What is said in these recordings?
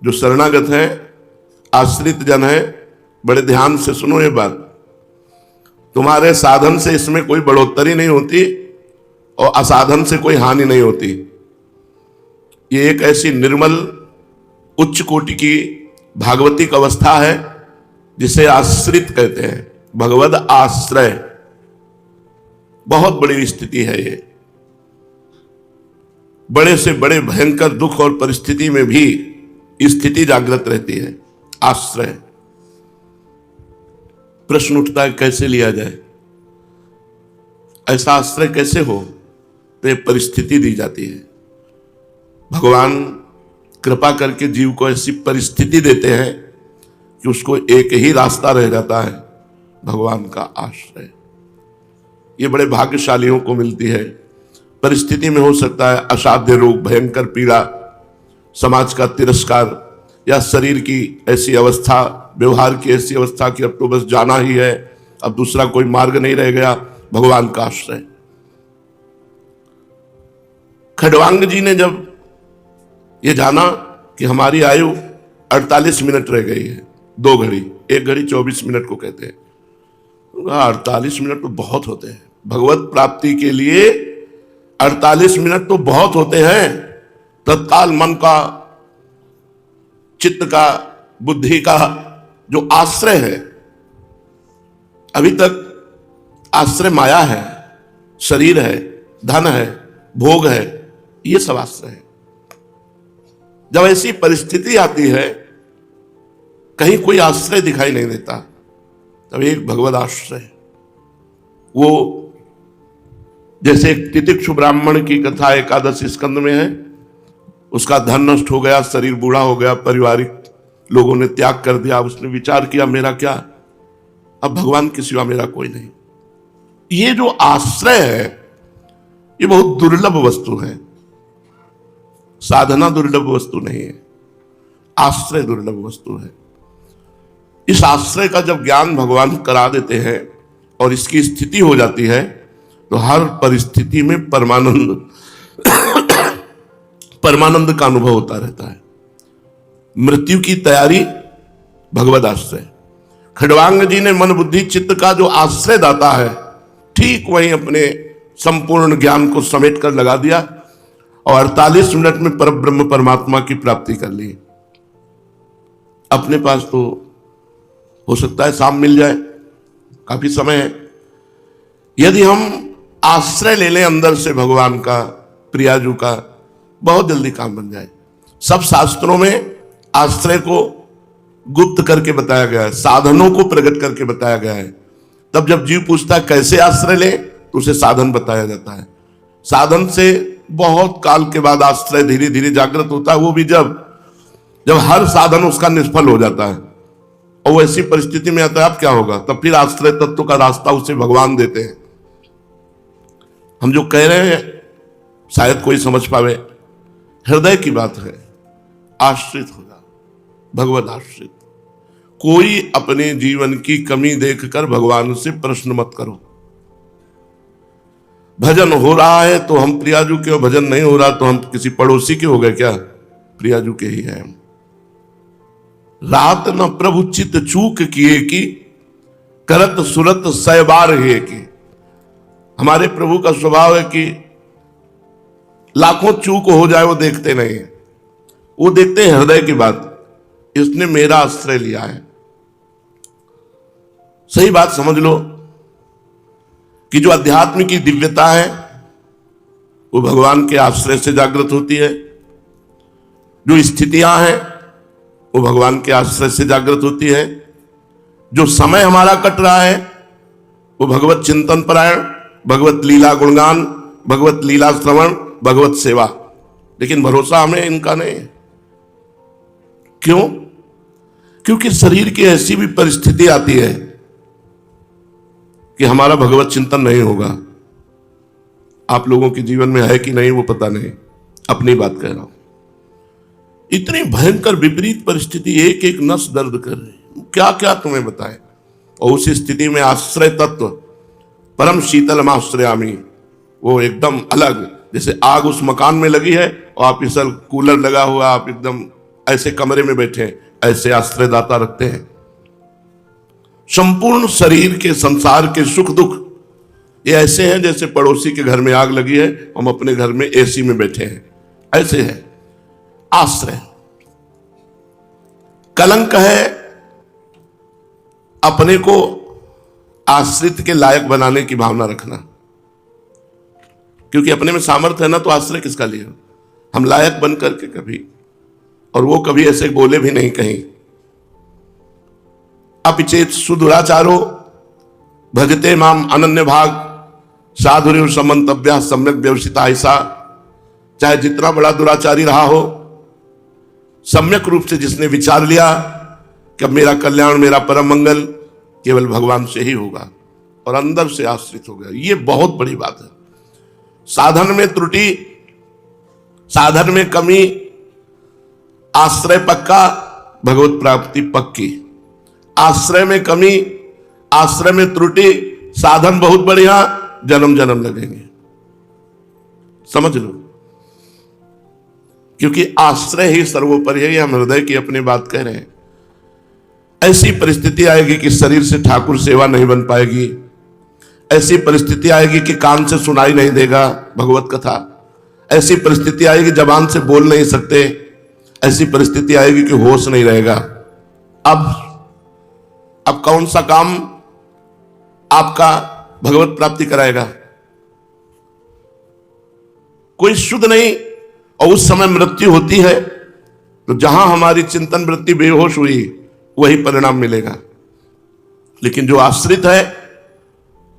जो शरणागत हैं, आश्रित जन है, बड़े ध्यान से सुनो ये बात। तुम्हारे साधन से इसमें कोई बढ़ोतरी नहीं होती और असाधन से कोई हानि नहीं होती। ये एक ऐसी निर्मल उच्च कोटि की भागवतिक अवस्था है जिसे आश्रित कहते हैं, भगवद आश्रय। बहुत बड़ी स्थिति है ये। बड़े से बड़े भयंकर दुख और परिस्थिति में भी स्थिति जागृत रहती है, आश्रय। प्रश्न उठता है कैसे लिया जाए, ऐसा आश्रय कैसे हो? तो ये परिस्थिति दी जाती है। भगवान कृपा करके जीव को ऐसी परिस्थिति देते हैं कि उसको एक ही रास्ता रह जाता है, भगवान का आश्रय। ये बड़े भाग्यशालियों को मिलती है। परिस्थिति में हो सकता है असाध्य रोग, भयंकर पीड़ा, समाज का तिरस्कार, या शरीर की ऐसी अवस्था, व्यवहार की ऐसी अवस्था कि अब तो बस जाना ही है, अब दूसरा कोई मार्ग नहीं रह गया, भगवान का आश्रय। खड़वांग जी ने जब ये जाना कि हमारी आयु 48 मिनट रह गई है, 2 घड़ी, 1 घड़ी 24 मिनट को कहते हैं, 48 मिनट तो बहुत होते हैं भगवत प्राप्ति के लिए। 48 मिनट तो बहुत होते हैं। तत्काल मन का, चित्त का, बुद्धि का जो आश्रय है, अभी तक आश्रय माया है, शरीर है, धन है, भोग है, ये सब आश्रय है। जब ऐसी परिस्थिति आती है, कहीं कोई आश्रय दिखाई नहीं देता, तब एक भगवद आश्रय। वो जैसे तितिक्षु ब्राह्मण की कथा 11 स्कंद में है, उसका धन नष्ट हो गया, शरीर बूढ़ा हो गया, पारिवारिक लोगों ने त्याग कर दिया, उसने विचार किया मेरा क्या, अब भगवान के सिवा मेरा कोई नहीं। ये जो आश्रय है ये बहुत दुर्लभ वस्तु है। साधना दुर्लभ वस्तु नहीं है, आश्रय दुर्लभ वस्तु है। इस आश्रय का जब ज्ञान भगवान करा देते हैं और इसकी स्थिति हो जाती है, तो हर परिस्थिति में परमानंद का अनुभव होता रहता है। मृत्यु की तैयारी भगवद आश्रय। खड़वांग जी ने मन बुद्धि चित्त का जो आश्रय दाता है, ठीक वहीं अपने संपूर्ण ज्ञान को समेट कर लगा दिया और 48 मिनट में परब्रह्म परमात्मा की प्राप्ति कर ली। अपने पास तो हो सकता है शाम मिल जाए, काफी समय है। यदि हम आश्रय ले लें अंदर से भगवान का, प्रियाजू का, बहुत जल्दी काम बन जाए। सब शास्त्रों में आश्रय को गुप्त करके बताया गया है, साधनों को प्रकट करके बताया गया है। तब जब जीव पूछता है कैसे आश्रय ले, तो उसे साधन बताया जाता है। साधन से बहुत काल के बाद आश्रय धीरे धीरे जागृत होता है, वो भी जब हर साधन उसका निष्फल हो जाता है और वो ऐसी परिस्थिति में आता है, अब क्या होगा? तब फिर आश्रय तत्व का रास्ता उसे भगवान देते हैं। हम जो कह रहे हैं शायद कोई समझ पावे, हृदय की बात है। आश्रित हो जाओ, भगवत आश्रित। कोई अपने जीवन की कमी देखकर भगवान से प्रश्न मत करो। भजन हो रहा है तो हम प्रियाजू के, भजन नहीं हो रहा तो हम किसी पड़ोसी के हो गए क्या? प्रियाजू के ही हैं। रात न प्रभु चित चूक किए की, करत सुरत सैबार है की। हमारे प्रभु का स्वभाव है कि लाखों चूक हो जाए वो देखते नहीं है, वो देखते हैं हृदय की बात। इसने मेरा आश्रय लिया है। सही बात समझ लो कि जो अध्यात्म की दिव्यता है वो भगवान के आश्रय से जागृत होती है। जो स्थितियां हैं वो भगवान के आश्रय से जागृत होती है। जो समय हमारा कट रहा है वो भगवत चिंतन परायण, भगवत लीला गुणगान, भगवत लीला श्रवण, भगवत सेवा। लेकिन भरोसा हमें इनका नहीं है। क्यों? क्योंकि शरीर की ऐसी भी परिस्थिति आती है कि हमारा भगवत चिंतन नहीं होगा। आप लोगों के जीवन में है कि नहीं वो पता नहीं, अपनी बात कह रहा हूं। इतनी भयंकर विपरीत परिस्थिति, एक एक नस दर्द कर रही, क्या क्या तुम्हें बताए। और उस स्थिति में आश्रय तत्व परम शीतल आश्रयामी, वो एकदम अलग, जैसे आग उस मकान में लगी है और आप इसल कूलर लगा हुआ, आप एकदम ऐसे कमरे में बैठे हैं, ऐसे आश्रयदाता रखते हैं। संपूर्ण शरीर के, संसार के सुख दुख ये ऐसे हैं जैसे पड़ोसी के घर में आग लगी है, हम अपने घर में एसी में बैठे हैं, ऐसे है आश्रय। कलंक है अपने को आश्रित के लायक बनाने की भावना रखना, क्योंकि अपने में सामर्थ्य है ना, तो आश्रय किसका लिया। हम लायक बन करके कभी, और वो कभी ऐसे बोले भी नहीं कहीं। अपिचेत सुदुराचारो भजते माम अनन्य भाग साधुर्य समन्तव्या सम्यक व्यवसिता। ऐसा चाहे जितना बड़ा दुराचारी रहा हो, सम्यक रूप से जिसने विचार लिया कि अब मेरा कल्याण, मेरा परम मंगल केवल भगवान से ही होगा, और अंदर से आश्रित हो गया, ये बहुत बड़ी बात है। साधन में त्रुटि, साधन में कमी, आश्रय पक्का, भगवत प्राप्ति पक्की। आश्रय में कमी, आश्रय में त्रुटि, साधन बहुत बढ़िया, जन्म जन्म लगेंगे। समझ लो, क्योंकि आश्रय ही सर्वोपरि है। हम हृदय की अपनी बात कह रहे हैं। ऐसी परिस्थिति आएगी कि शरीर से ठाकुर सेवा नहीं बन पाएगी, ऐसी परिस्थिति आएगी कि कान से सुनाई नहीं देगा भगवत कथा, ऐसी परिस्थिति आएगी जबान से बोल नहीं सकते, ऐसी परिस्थिति आएगी कि होश नहीं रहेगा। अब कौन सा काम आपका भगवत प्राप्ति कराएगा? कोई शुद्ध नहीं। और उस समय मृत्यु होती है तो जहां हमारी चिंतन वृत्ति बेहोश हुई वही परिणाम मिलेगा। लेकिन जो आश्रित है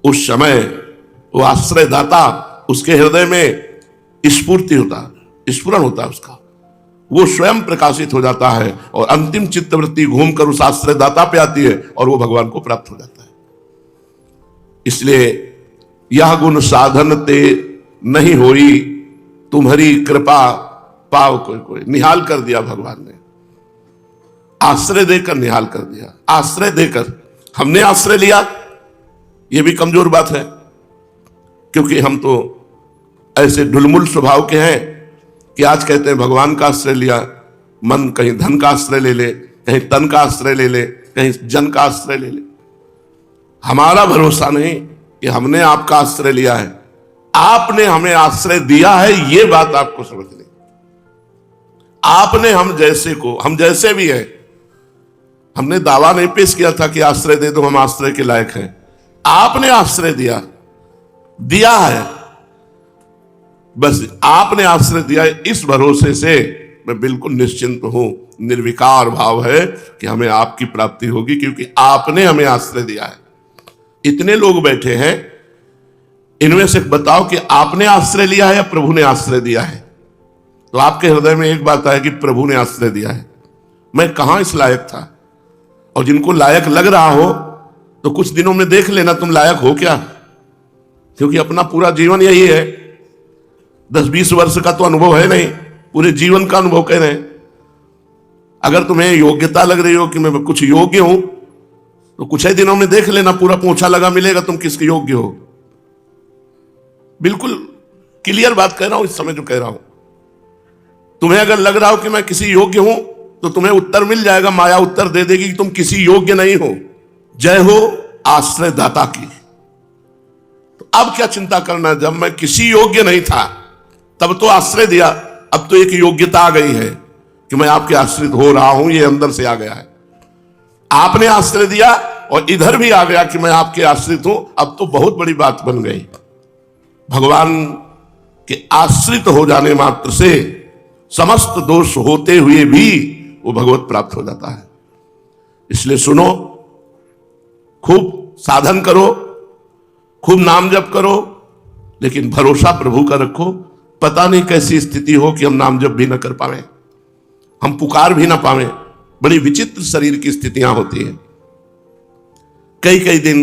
उस समय वो आश्रयदाता, उसके हृदय में स्फूर्ति होता है, स्फुरण होता है उसका, वो स्वयं प्रकाशित हो जाता है और अंतिम चित्तवृत्ति घूमकर उस आश्रयदाता पे आती है और वो भगवान को प्राप्त हो जाता है। इसलिए यह गुण साधन ते नहीं होई, तुम्हारी कृपा पाव कोई कोई। निहाल कर दिया भगवान ने, आश्रय देकर निहाल कर दिया। आश्रय देकर हमने आश्रय लिया, यह भी कमजोर बात है, क्योंकि हम तो ऐसे ढुलमुल स्वभाव के हैं कि आज कहते हैं भगवान का आश्रय लिया, मन कहीं धन का आश्रय ले ले, कहीं तन का आश्रय ले ले, कहीं जन का आश्रय ले ले। हमारा भरोसा नहीं कि हमने आपका आश्रय लिया है, आपने हमें आश्रय दिया है, ये बात आपको समझनी। आपने हम जैसे को, हम जैसे भी हैं, हमने दावा नहीं पेश किया था कि आश्रय दे दो, हम आश्रय के लायक हैं। आपने आश्रय दिया है, बस आपने आश्रय दिया है, इस भरोसे से मैं बिल्कुल निश्चिंत हूं। निर्विकार भाव है कि हमें आपकी प्राप्ति होगी, क्योंकि आपने हमें आश्रय दिया है। इतने लोग बैठे हैं, इनमें से बताओ कि आपने आश्रय लिया है या प्रभु ने आश्रय दिया है? तो आपके हृदय में एक बात है कि प्रभु ने आश्रय दिया है। मैं कहां इस लायक था? और जिनको लायक लग रहा हो तो कुछ दिनों में देख लेना तुम लायक हो क्या, क्योंकि अपना पूरा जीवन यही है। 10-20 वर्ष का तो अनुभव है नहीं, पूरे जीवन का अनुभव कह रहे हैं। अगर तुम्हें योग्यता लग रही हो कि मैं कुछ योग्य हूं, तो कुछ ही दिनों में देख लेना, पूरा पोंछा लगा मिलेगा तुम किसके योग्य हो। बिल्कुल क्लियर बात कह रहा हूं इस समय जो कह रहा हूं। तुम्हें अगर लग रहा हो कि मैं किसी योग्य हूं, तो तुम्हें उत्तर मिल जाएगा, माया उत्तर दे देगी कि तुम किसी योग्य नहीं हो। जय हो आश्रयदाता की। तो अब क्या चिंता करना, जब मैं किसी योग्य नहीं था तब तो आश्रय दिया, अब तो एक योग्यता आ गई है कि मैं आपके आश्रित हो रहा हूं, ये अंदर से आ गया है। आपने आश्रय दिया और इधर भी आ गया कि मैं आपके आश्रित हूं, अब तो बहुत बड़ी बात बन गई। भगवान के आश्रित हो जाने मात्र से समस्त दोष होते हुए भी वो भगवत प्राप्त हो जाता है। इसलिए सुनो, खूब साधन करो, खूब नाम जप करो, लेकिन भरोसा प्रभु का रखो। पता नहीं कैसी स्थिति हो कि हम नाम जप भी न कर पाए, हम पुकार भी ना पावे। बड़ी विचित्र शरीर की स्थितियां होती हैं। कई कई दिन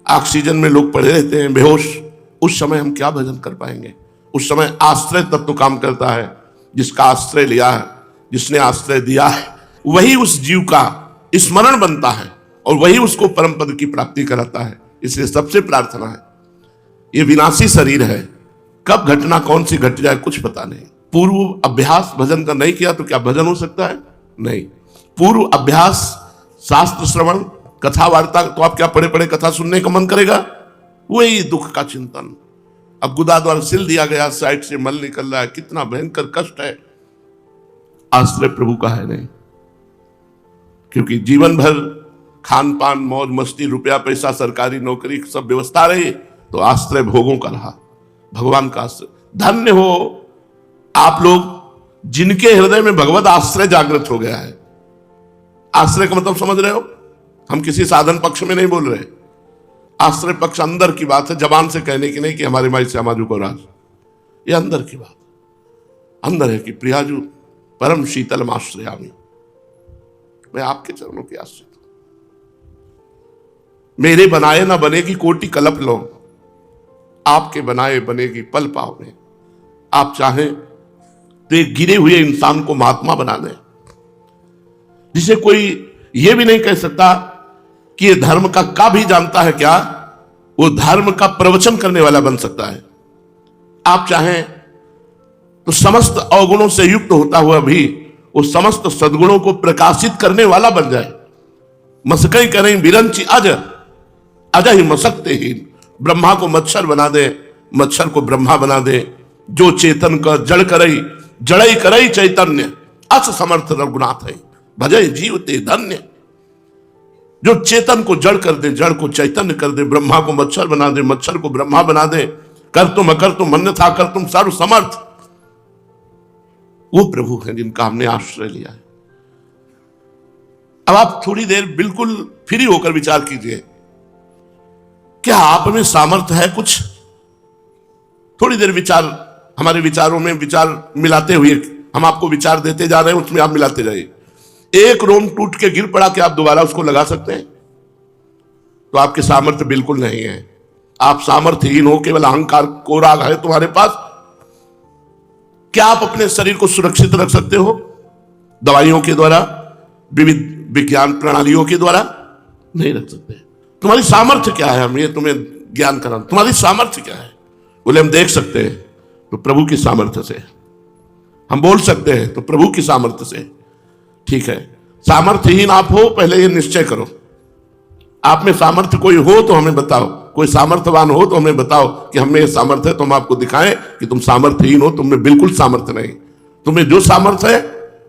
ऑक्सीजन में लोग पड़े रहते हैं बेहोश। उस समय हम क्या भजन कर पाएंगे? उस समय आश्रय तत्व काम करता है। जिसका आश्रय लिया है, जिसने आश्रय दिया है, वही उस जीव का स्मरण बनता है और वही उसको परम पद की प्राप्ति कराता है। इसलिए सबसे प्रार्थना है, ये विनाशी शरीर है, कब घटना कौन सी घट जाए कुछ पता नहीं। पूर्व अभ्यास भजन का नहीं किया तो क्या भजन हो सकता है? नहीं। पूर्व अभ्यास, शास्त्र श्रवण, कथा वार्ता, तो आप क्या पढ़े पढ़े कथा सुनने का मन करेगा? वही दुख का चिंतन। अब गुदा द्वारा सिल दिया गया, साइड से मल निकल रहा है, कितना भयंकर कष्ट है। आश्रय प्रभु का है नहीं, क्योंकि जीवन भर खान पान, मौज मस्ती, रुपया पैसा, सरकारी नौकरी, सब व्यवस्था रही, तो आश्रय भोगों का रहा, भगवान का आश्रय। धन्य हो आप लोग जिनके हृदय में भगवत आश्रय जागृत हो गया है। आश्रय का मतलब समझ रहे हो? हम किसी साधन पक्ष में नहीं बोल रहे। आश्रय पक्ष अंदर की बात है, जबान से कहने की नहीं कि हमारे माई श्यामाजू को राज। ये अंदर की बात, अंदर है कि प्रियाजू परम शीतल आश्रयामी, मैं आपके चरणों की आश्रित हूं। मेरे बनाए ना बनेगी कोटि कल्प लो, आपके बनाए बनेगी पल पाव में। आप चाहें तो एक गिरे हुए इंसान को महात्मा बना दें, जिसे कोई यह भी नहीं कह सकता कि ये धर्म का भी जानता है क्या, वो धर्म का प्रवचन करने वाला बन सकता है। आप चाहें तो समस्त अवगुणों से युक्त होता हुआ भी वो समस्त सद्गुणों को प्रकाशित करने वाला बन जाए। मसकई करें बिरंची अज, अज ही मसकते ही। ब्रह्मा को मच्छर बना दे, मच्छर को ब्रह्मा बना दे। जो चेतन का जड़ करई, जड़ई करई चैतन्य, अस समर्थ रघुनाथ है, भजय जीवते धन्य। जो चेतन को जड़ कर दे, जड़ को चैतन्य कर दे, ब्रह्मा को मच्छर बना दे, मच्छर को ब्रह्मा बना दे, कर तुम अकर तुम अन्यथा कर तुम सर्व समर्थ, वो प्रभु है जिनका हमने आश्रय लिया है। अब आप थोड़ी देर बिल्कुल फ्री होकर विचार कीजिए, क्या आप में सामर्थ्य है कुछ? थोड़ी देर विचार, हमारे विचारों में विचार मिलाते हुए हम आपको विचार देते जा रहे हैं, उसमें आप मिलाते जाइए। एक रोम टूट के गिर पड़ा, क्या आप दोबारा उसको लगा सकते हैं? तो आपके सामर्थ्य बिल्कुल नहीं है। आप सामर्थ्यहीन हो, केवल अहंकार को राग है तुम्हारे पास। क्या आप अपने शरीर को सुरक्षित रख सकते हो दवाइयों के द्वारा, विविध विज्ञान प्रणालियों के द्वारा? नहीं रख सकते। तुम्हारी सामर्थ्य क्या है? हम ये तुम्हें ज्ञान करा, तुम्हारी सामर्थ्य क्या है? बोले हम देख सकते हैं तो प्रभु की सामर्थ्य से, हम बोल सकते हैं तो प्रभु की सामर्थ्य से। ठीक है, सामर्थ्यहीन आप हो, पहले ये निश्चय करो। आप में सामर्थ्य कोई हो तो हमें बताओ, कोई सामर्थ्यवान हो तो हमें बताओ कि हमें सामर्थ्य है, तो हम आपको दिखाएं कि तुम सामर्थ्यहीन हो, तुम में बिल्कुल सामर्थ्य नहीं। तुम्हें जो सामर्थ्य है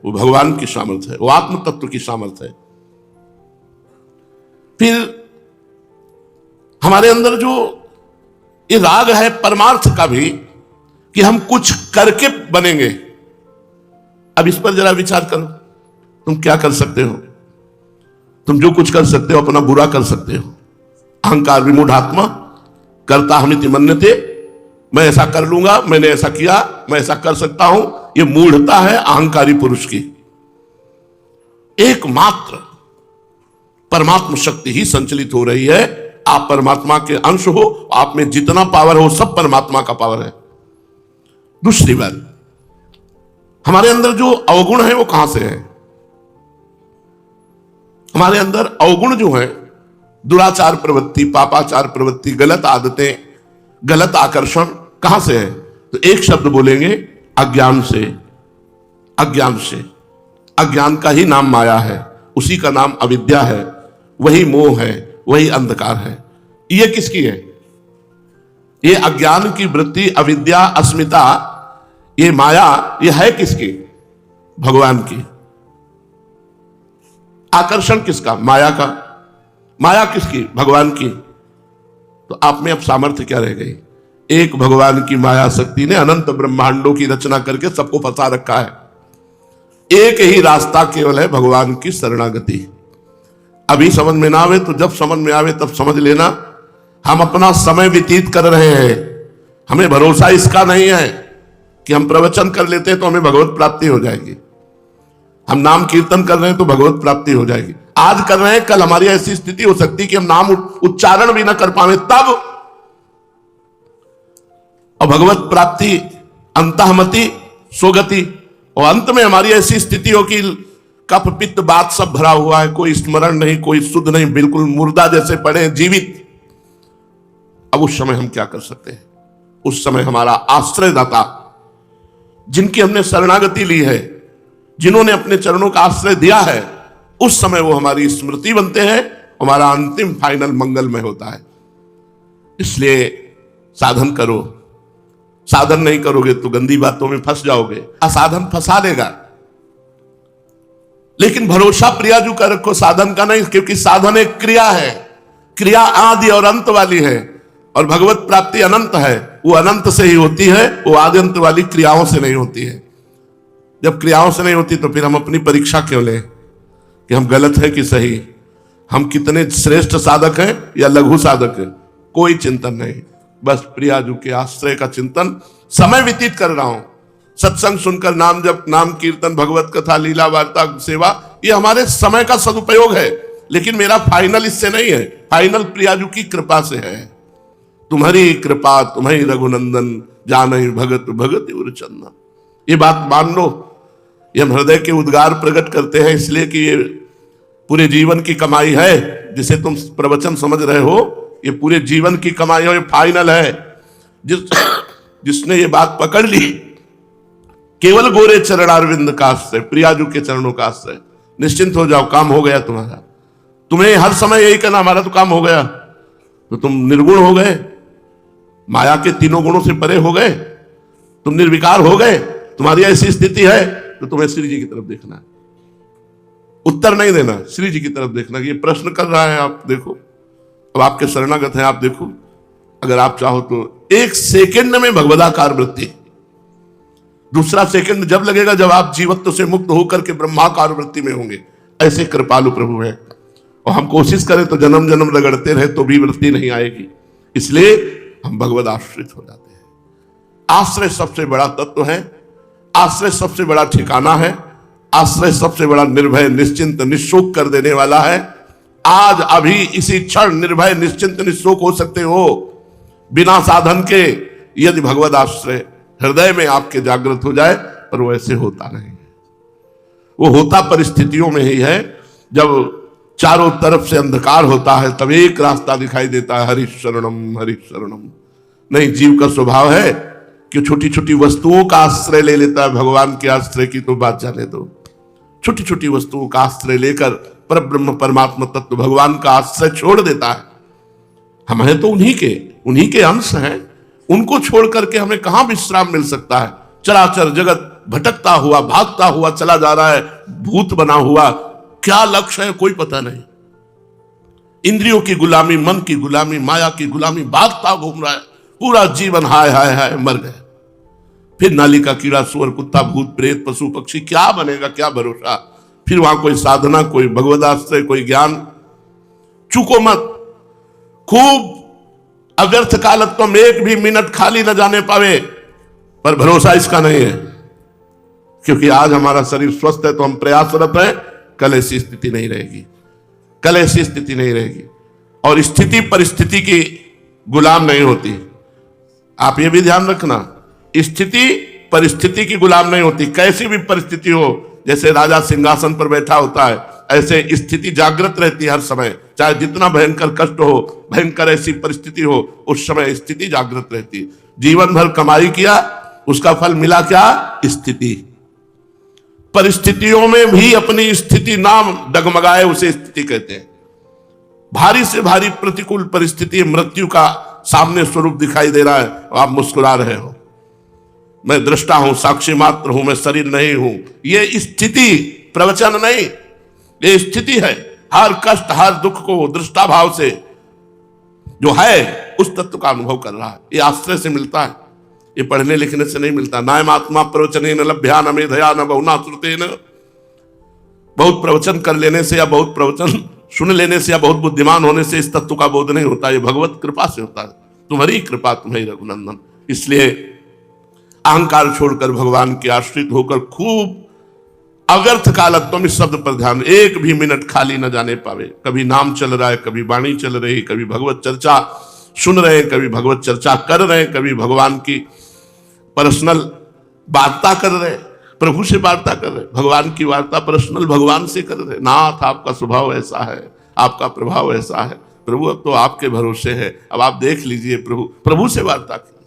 वो भगवान की सामर्थ्य है, वो आत्म तत्व की सामर्थ्य है। फिर हमारे अंदर जो ये राग है परमार्थ का भी, कि हम कुछ करके बनेंगे। अब इस पर जरा विचार करो, तुम क्या कर सकते हो? तुम जो कुछ कर सकते हो अपना बुरा कर सकते हो। अहंकार विमूढ़ात्मा करता हमिति मन्यते, मैं ऐसा कर लूंगा, मैंने ऐसा किया, मैं ऐसा कर सकता हूं, यह मूढ़ता है अहंकारी पुरुष की। एकमात्र परमात्मा शक्ति ही संचलित हो रही है। आप परमात्मा के अंश हो, आप में जितना पावर हो सब परमात्मा का पावर है। दूसरी बात, हमारे अंदर जो अवगुण है वो कहां से है? हमारे अंदर अवगुण जो है, दुराचार प्रवृत्ति, पापाचार प्रवृत्ति, गलत आदतें, गलत आकर्षण, कहां से है? तो एक शब्द बोलेंगे, अज्ञान से। अज्ञान से, अज्ञान का ही नाम माया है, उसी का नाम अविद्या है, वही मोह है, वही अंधकार है। ये किसकी है? ये अज्ञान की वृत्ति, अविद्या, अस्मिता, ये माया, ये है किसकी? भगवान की। आकर्षण किसका? माया का। माया किसकी? भगवान की। तो आप में अब सामर्थ्य क्या रह गई? एक भगवान की माया शक्ति ने अनंत ब्रह्मांडों की रचना करके सबको फंसा रखा है। एक ही रास्ता केवल है, भगवान की शरणागति। अभी समझ में ना आवे तो जब समझ में आवे तब समझ लेना, हम अपना समय व्यतीत कर रहे हैं। हमें भरोसा इसका नहीं है कि हम प्रवचन कर लेते हैं तो हमें भगवत प्राप्ति हो जाएगी, हम नाम कीर्तन कर रहे हैं तो भगवत प्राप्ति हो जाएगी। आज कर रहे हैं, कल हमारी ऐसी स्थिति हो सकती है कि हम नाम उच्चारण भी ना कर पाए तब। और भगवत प्राप्ति अंतःमति सोगति, और अंत में हमारी ऐसी स्थिति हो कि कफ पित्त बात सब भरा हुआ है, कोई स्मरण नहीं, कोई शुद्ध नहीं, बिल्कुल मुर्दा जैसे पड़े जीवित। अब उस समय हम क्या कर सकते हैं? उस समय हमारा आश्रयदाता, जिनकी हमने शरणागति ली है, जिन्होंने अपने चरणों का आश्रय दिया है, उस समय वो हमारी स्मृति बनते हैं, हमारा अंतिम फाइनल मंगलमय होता है। इसलिए साधन करो। साधन नहीं करोगे तो गंदी बातों में फंस जाओगे, असाधन फंसा देगा। लेकिन भरोसा प्रियाजू का रखो, साधन का नहीं, क्योंकि साधन एक क्रिया है, क्रिया आदि और अंत वाली है, और भगवत प्राप्ति अनंत है। वो अनंत से ही होती है, वो आदि अंत वाली क्रियाओं से नहीं होती है। जब क्रियाओं से नहीं होती तो फिर हम अपनी परीक्षा क्यों लें कि हम गलत है कि सही, हम कितने श्रेष्ठ साधक हैं या लघु साधक हैं? कोई चिंतन नहीं, बस प्रियाजू के आश्रय का चिंतन, समय व्यतीत कर रहा हूं, सत्संग सुनकर, नाम जप, नाम कीर्तन, भगवत कथा, लीला वार्ता, सेवा, ये हमारे समय का सदुपयोग है। लेकिन मेरा फाइनल इससे नहीं है, फाइनल प्रियाजू की कृपा से है। तुम्हारी कृपा तुम्हें रघुनंदन, जानहि भगत भगत उर चंदन। ये बात मान लो। ये हम हृदय के उद्गार प्रकट करते हैं इसलिए कि ये पूरे जीवन की कमाई है, जिसे तुम प्रवचन समझ रहे हो, ये पूरे जीवन की कमाई है, ये फाइनल है। जिसने ये बात पकड़ ली, केवल गोरे चरणारविंद का आश्रय, प्रियाजू के चरणों का आश्रय, निश्चिंत हो जाओ, काम हो गया तुम्हारा। तुम्हें हर समय यही कहना हमारा तो काम हो गया, तो तुम निर्गुण हो गए, माया के तीनों गुणों से परे हो गए, तुम निर्विकार हो गए, तुम्हारी ऐसी स्थिति है, तो तुम्हें श्री जी की तरफ देखना है। उत्तर नहीं देना, श्री जी की तरफ देखना। ये प्रश्न कर रहा है, आप देखो, अब आपके शरणागत हैं, आप देखो, अगर आप चाहो तो एक सेकंड में भगवदाकार वृत्ति, दूसरा सेकंड जब लगेगा जब आप जीवत्व से मुक्त होकर के ब्रह्माकार वृत्ति में होंगे। ऐसे कृपालु प्रभु है, और हम कोशिश करें तो जन्म जन्म रगड़ते रहे तो भी वृत्ति नहीं आएगी। इसलिए हम भगवद आश्रित हो जाते हैं। आश्रय सबसे बड़ा तत्व है, आश्रय सबसे बड़ा ठिकाना है, आश्रय सबसे बड़ा निर्भय, निश्चिंत, निशोक कर देने वाला है। आज अभी इसी क्षण निर्भय, निश्चिंत, निशोक हो सकते हो बिना साधन के, यदि भगवद आश्रय हृदय में आपके जागृत हो जाए। पर वो ऐसे होता नहीं है, वो होता परिस्थितियों में ही है। जब चारों तरफ से अंधकार होता है तब एक रास्ता दिखाई देता है, हरि शरणम हरि शरणम। नहीं, जीव का स्वभाव है कि छोटी छोटी वस्तुओं का आश्रय ले लेता है। भगवान के आश्रय की तो बात जाने दो, छोटी छोटी वस्तुओं का आश्रय लेकर परब्रह्म परमात्मा तत्व भगवान का आश्रय छोड़ देता है। हम हैं तो उन्हीं के अंश हैं, उनको छोड़ करके हमें कहां विश्राम मिल सकता है। चराचर जगत भटकता हुआ, भागता हुआ चला जा रहा है, भूत बना हुआ, क्या लक्ष्य है कोई पता नहीं। इंद्रियों की गुलामी, मन की गुलामी, माया की गुलामी, भागता घूम रहा है पूरा जीवन, हाय हाय हाय, मर गए। फिर नाली का कीड़ा, सुअर, कुत्ता, भूत, प्रेत, पशु, पक्षी, क्या बनेगा, क्या भरोसा। फिर वहां कोई साधना, कोई भगवदाश्रय, कोई ज्ञान। चूको मत, खूब अव्यर्थ कालत्वम, एक भी मिनट खाली न जाने पावे, पर भरोसा इसका नहीं है। क्योंकि आज हमारा शरीर स्वस्थ है तो हम प्रयासरत हैं, कल ऐसी स्थिति नहीं रहेगी, कल ऐसी स्थिति नहीं रहेगी। और स्थिति परिस्थिति की गुलाम नहीं होती। आप ये भी ध्यान रखना, स्थिति परिस्थिति की गुलाम नहीं होती। कैसी भी परिस्थिति हो, जैसे राजा सिंहासन पर बैठा होता है, ऐसे स्थिति जागृत रहती है हर समय। चाहे जितना भयंकर कष्ट हो, भयंकर ऐसी परिस्थिति हो, उस समय स्थिति जागृत रहती है। जीवन भर कमाई किया, उसका फल मिला क्या? स्थिति। परिस्थितियों में भी अपनी स्थिति नाम डगमगाए, उसे स्थिति कहते हैं। भारी से भारी प्रतिकूल परिस्थिति, मृत्यु का सामने स्वरूप दिखाई दे रहा है, आप मुस्कुरा रहे हो। मैं दृष्टा हूं, साक्षी मात्र हूं, मैं शरीर नहीं हूं। ये स्थिति, प्रवचन नहीं, ये स्थिति है। हर कष्ट, हर दुख को दृष्टा भाव से जो है उस तत्व का अनुभव कर रहा है। ये आश्रय से मिलता है, ये पढ़ने लिखने से नहीं मिलता। नायम आत्मा प्रवचनेन लभ्या न मेधया न बहुना श्रुतेन। बहुत प्रवचन कर लेने से या बहुत प्रवचन सुन लेने से या बहुत बुद्धिमान होने से इस तत्व का बोध नहीं होता। ये भगवत कृपा से होता है। तुम्हारी कृपा, तुम्हें रघुनंदन। इसलिए अहंकार छोड़कर भगवान के आश्रित होकर खूब अव्यर्थ कालत्वम, इस शब्द पर ध्यान, एक भी मिनट खाली न जाने पावे। कभी नाम चल रहा है, कभी वाणी चल रही, कभी भगवत चर्चा सुन रहे हैं, कभी भगवत चर्चा कर रहे हैं, कभी भगवान की पर्सनल वार्ता कर रहे हैं, प्रभु से वार्ता कर रहे हैं। भगवान की वार्ता पर्सनल भगवान से कर रहे हैं। नाथ, आपका स्वभाव ऐसा है, आपका प्रभाव ऐसा है, प्रभु अब तो आपके भरोसे है, अब आप देख लीजिए। प्रभु से वार्ता की।